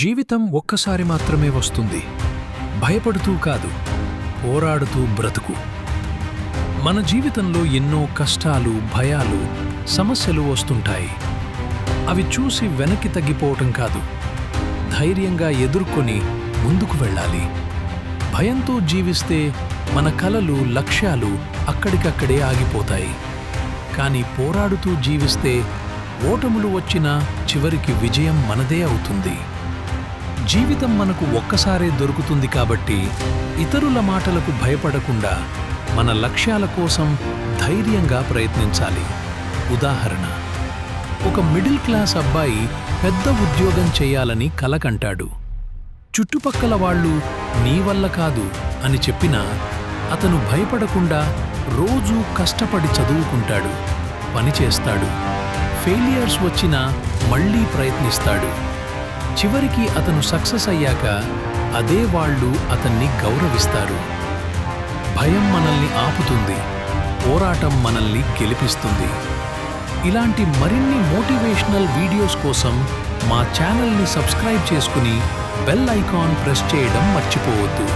జీవితం ఒక్కసారి మాత్రమే వస్తుంది. భయపడుతూ కాదు, పోరాడుతూ బ్రతుకు. మన జీవితంలో ఎన్నో కష్టాలు, భయాలు, సమస్యలు వస్తుంటాయి. అవి చూసి వెనక్కి తగ్గిపోవటం కాదు, ధైర్యంగా ఎదుర్కొని ముందుకు వెళ్ళాలి. భయంతో జీవిస్తే మన కలలు, లక్ష్యాలు అక్కడికక్కడే ఆగిపోతాయి. కానీ పోరాడుతూ జీవిస్తే ఓటములు వచ్చినా చివరికి విజయం మనదే అవుతుంది. జీవితం మనకు ఒక్కసారే దొరుకుతుంది కాబట్టి ఇతరుల మాటలకు భయపడకుండా మన లక్ష్యాల కోసం ధైర్యంగా ప్రయత్నించాలి. ఉదాహరణ, ఒక మిడిల్ క్లాస్ అబ్బాయి పెద్ద ఉద్యోగం చేయాలని కలకంటాడు. చుట్టుపక్కల వాళ్ళు నీ వల్ల కాదు అని చెప్పినా అతను భయపడకుండా రోజూ కష్టపడి చదువుకుంటాడు, పనిచేస్తాడు. ఫెయిలియర్స్ వచ్చినా మళ్ళీ ప్రయత్నిస్తాడు. చివరికి అతను సక్సెస్ అయ్యాక అదే వాళ్ళు అతన్ని గౌరవిస్తారు. భయం మనల్ని ఆపుతుంది, పోరాటం మనల్ని గెలిపిస్తుంది. ఇలాంటి మరిన్ని మోటివేషనల్ వీడియోస్ కోసం మా ఛానల్ని సబ్స్క్రైబ్ చేసుకుని బెల్ ఐకాన్ ప్రెస్ చేయడం మర్చిపోవద్దు.